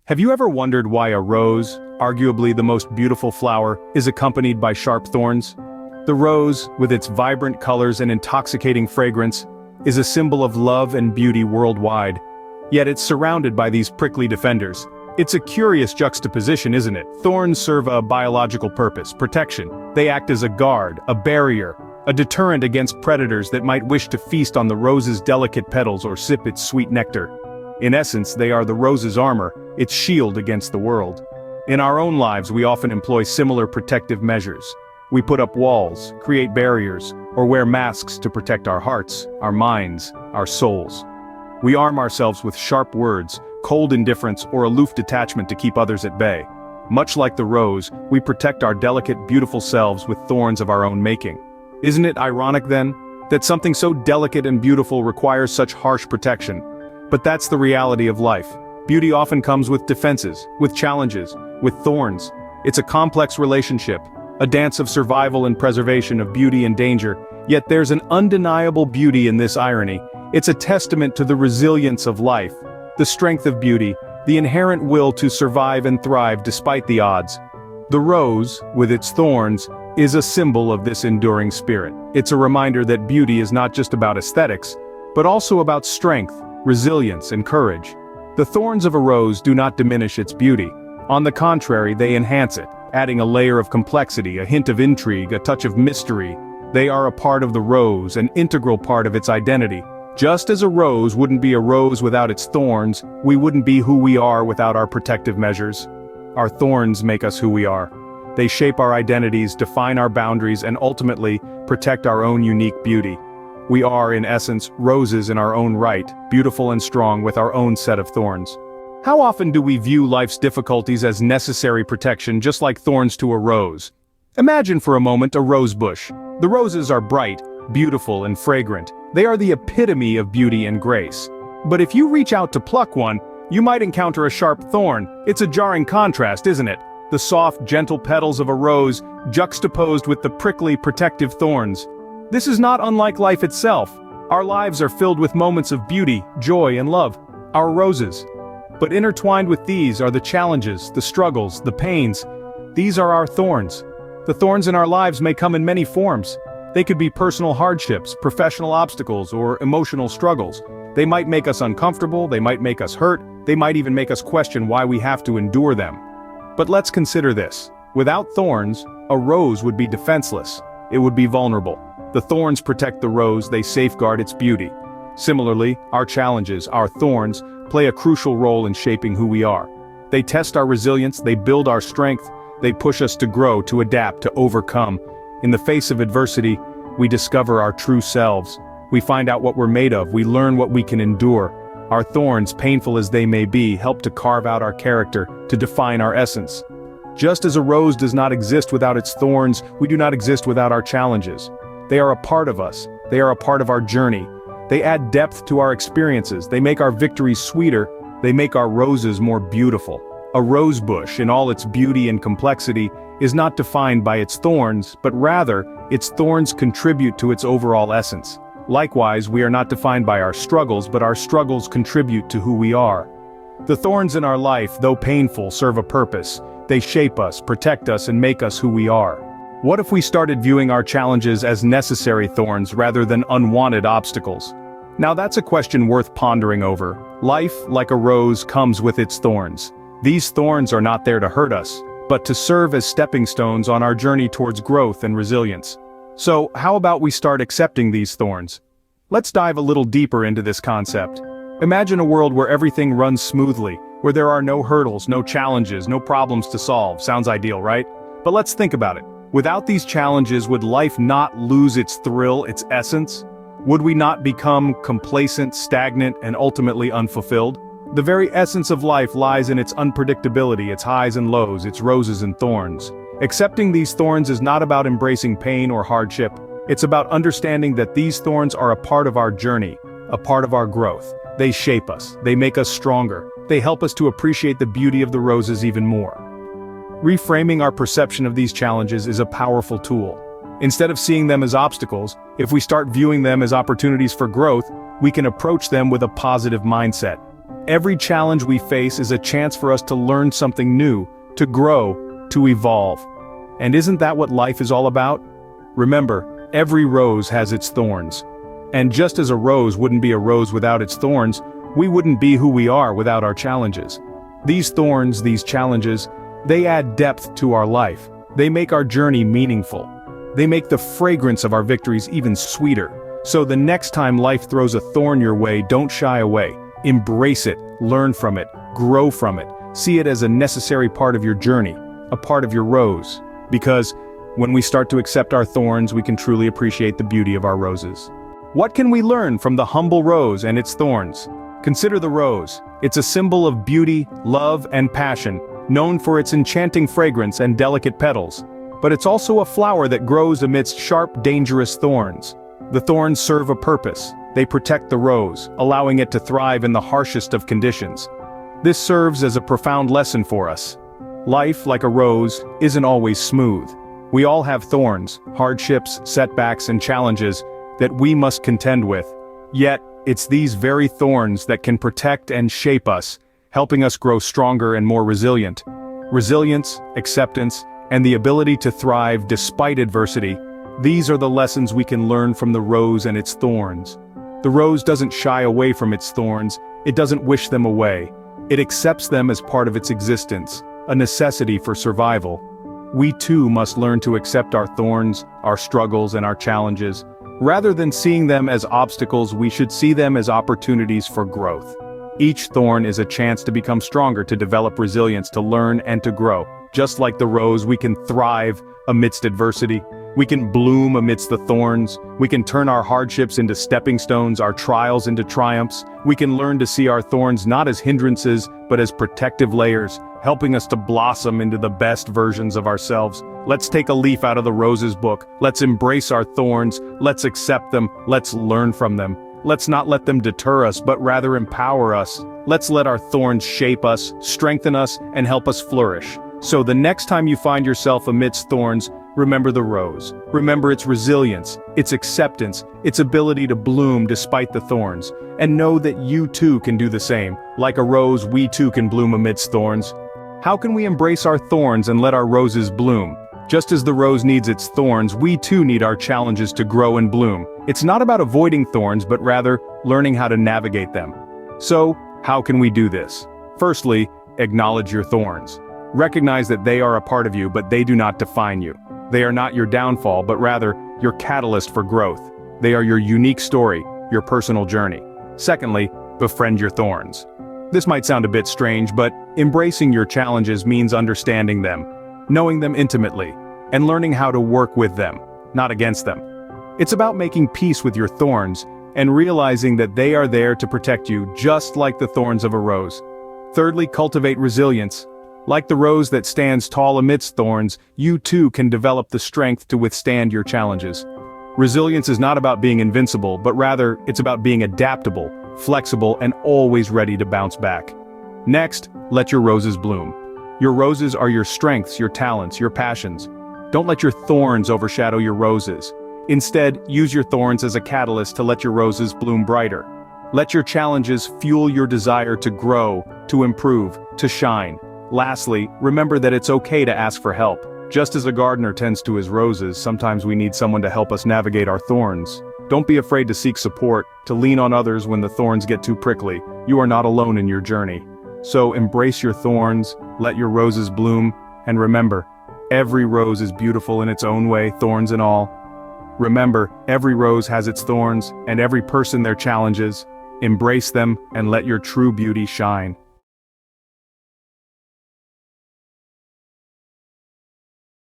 Have you ever wondered why a rose, arguably the most beautiful flower, is accompanied by sharp thorns? The rose, with its vibrant colors and intoxicating fragrance, is a symbol of love and beauty worldwide. Yet it's surrounded by these prickly defenders. It's a curious juxtaposition, isn't it? Thorns serve a biological purpose, protection. They act as a guard, a barrier, a deterrent against predators that might wish to feast on the rose's delicate petals or sip its sweet nectar. In essence, they are the rose's armor, its shield against the world. In our own lives, we often employ similar protective measures. We put up walls, create barriers, or wear masks to protect our hearts, our minds, our souls. We arm ourselves with sharp words, cold indifference, or aloof detachment to keep others at bay. Much like the rose, we protect our delicate, beautiful selves with thorns of our own making. Isn't it ironic, then, that something so delicate and beautiful requires such harsh protection? But that's the reality of life. Beauty often comes with defenses, with challenges, with thorns. It's a complex relationship, a dance of survival and preservation of beauty and danger, yet there's an undeniable beauty in this irony. It's a testament to the resilience of life, the strength of beauty, the inherent will to survive and thrive despite the odds. The rose, with its thorns, is a symbol of this enduring spirit. It's a reminder that beauty is not just about aesthetics, but also about strength, resilience, and courage. The thorns of a rose do not diminish its beauty. On the contrary, they enhance it, adding a layer of complexity, a hint of intrigue, a touch of mystery. They are a part of the rose, an integral part of its identity. Just as a rose wouldn't be a rose without its thorns, we wouldn't be who we are without our protective measures. Our thorns make us who we are. They shape our identities, define our boundaries, and ultimately, protect our own unique beauty. We are, in essence, roses in our own right, beautiful and strong with our own set of thorns. How often do we view life's difficulties as necessary protection, just like thorns to a rose? Imagine for a moment a rose bush. The roses are bright, beautiful, and fragrant. They are the epitome of beauty and grace. But if you reach out to pluck one, you might encounter a sharp thorn. It's a jarring contrast, isn't it? The soft, gentle petals of a rose juxtaposed with the prickly, protective thorns. This is not unlike life itself. Our lives are filled with moments of beauty, joy, and love, our roses. But intertwined with these are the challenges, the struggles, the pains. These are our thorns. The thorns in our lives may come in many forms. They could be personal hardships, professional obstacles, or emotional struggles. They might make us uncomfortable, they might make us hurt, they might even make us question why we have to endure them. But let's consider this. Without thorns, a rose would be defenseless. It would be vulnerable. The thorns protect the rose, they safeguard its beauty. Similarly, our challenges, our thorns, play a crucial role in shaping who we are. They test our resilience, they build our strength, they push us to grow, to adapt, to overcome. In the face of adversity, we discover our true selves. We find out what we're made of, we learn what we can endure. Our thorns, painful as they may be, help to carve out our character, to define our essence. Just as a rose does not exist without its thorns, we do not exist without our challenges. They are a part of us. They are a part of our journey. They add depth to our experiences. They make our victories sweeter. They make our roses more beautiful. A rose bush, in all its beauty and complexity, is not defined by its thorns, but rather, its thorns contribute to its overall essence. Likewise, we are not defined by our struggles, but our struggles contribute to who we are. The thorns in our life, though painful, serve a purpose. They shape us, protect us, and make us who we are. What if we started viewing our challenges as necessary thorns rather than unwanted obstacles? Now that's a question worth pondering over. Life, like a rose, comes with its thorns. These thorns are not there to hurt us, but to serve as stepping stones on our journey towards growth and resilience. So, how about we start accepting these thorns? Let's dive a little deeper into this concept. Imagine a world where everything runs smoothly, where there are no hurdles, no challenges, no problems to solve. Sounds ideal, right? But let's think about it. Without these challenges, would life not lose its thrill, its essence? Would we not become complacent, stagnant, and ultimately unfulfilled? The very essence of life lies in its unpredictability, its highs and lows, its roses and thorns. Accepting these thorns is not about embracing pain or hardship. It's about understanding that these thorns are a part of our journey, a part of our growth. They shape us, they make us stronger, they help us to appreciate the beauty of the roses even more. Reframing our perception of these challenges is a powerful tool. Instead of seeing them as obstacles, if we start viewing them as opportunities for growth, we can approach them with a positive mindset. Every challenge we face is a chance for us to learn something new, to grow, to evolve. And isn't that what life is all about? Remember, every rose has its thorns. And just as a rose wouldn't be a rose without its thorns, we wouldn't be who we are without our challenges. These thorns, these challenges, they add depth to our life. They make our journey meaningful. They make the fragrance of our victories even sweeter. So the next time life throws a thorn your way, don't shy away. Embrace it, learn from it, grow from it. See it as a necessary part of your journey, a part of your rose. Because when we start to accept our thorns, we can truly appreciate the beauty of our roses. What can we learn from the humble rose and its thorns? Consider the rose. It's a symbol of beauty, love, and passion, known for its enchanting fragrance and delicate petals. But it's also a flower that grows amidst sharp, dangerous thorns. The thorns serve a purpose. They protect the rose, allowing it to thrive in the harshest of conditions. This serves as a profound lesson for us. Life, like a rose, isn't always smooth. We all have thorns, hardships, setbacks, and challenges that we must contend with. Yet, it's these very thorns that can protect and shape us, helping us grow stronger and more resilient. Resilience, acceptance, and the ability to thrive despite adversity, these are the lessons we can learn from the rose and its thorns. The rose doesn't shy away from its thorns, it doesn't wish them away. It accepts them as part of its existence, a necessity for survival. We too must learn to accept our thorns, our struggles, and our challenges. Rather than seeing them as obstacles, we should see them as opportunities for growth. Each thorn is a chance to become stronger, to develop resilience, to learn and to grow. Just like the rose, we can thrive amidst adversity. We can bloom amidst the thorns. We can turn our hardships into stepping stones, our trials into triumphs. We can learn to see our thorns not as hindrances, but as protective layers, helping us to blossom into the best versions of ourselves. Let's take a leaf out of the rose's book. Let's embrace our thorns. Let's accept them. Let's learn from them. Let's not let them deter us, but rather empower us. Let's let our thorns shape us, strengthen us, and help us flourish. So the next time you find yourself amidst thorns, remember the rose. Remember its resilience, its acceptance, its ability to bloom despite the thorns. And know that you too can do the same. Like a rose, we too can bloom amidst thorns. How can we embrace our thorns and let our roses bloom? Just as the rose needs its thorns, we too need our challenges to grow and bloom. It's not about avoiding thorns, but rather learning how to navigate them. So, how can we do this? Firstly, acknowledge your thorns. Recognize that they are a part of you, but they do not define you. They are not your downfall, but rather your catalyst for growth. They are your unique story, your personal journey. Secondly, befriend your thorns. This might sound a bit strange, but embracing your challenges means understanding them, knowing them intimately, and learning how to work with them, not against them. It's about making peace with your thorns and realizing that they are there to protect you, just like the thorns of a rose. Thirdly, cultivate resilience. Like the rose that stands tall amidst thorns, you too can develop the strength to withstand your challenges. Resilience is not about being invincible, but rather, it's about being adaptable, flexible, and always ready to bounce back. Next, let your roses bloom. Your roses are your strengths, your talents, your passions. Don't let your thorns overshadow your roses. Instead, use your thorns as a catalyst to let your roses bloom brighter. Let your challenges fuel your desire to grow, to improve, to shine. Lastly, remember that it's okay to ask for help. Just as a gardener tends to his roses, sometimes we need someone to help us navigate our thorns. Don't be afraid to seek support, to lean on others when the thorns get too prickly. You are not alone in your journey. So embrace your thorns, let your roses bloom, and remember, every rose is beautiful in its own way, thorns and all. Remember, every rose has its thorns, and every person their challenges. Embrace them and let your true beauty shine.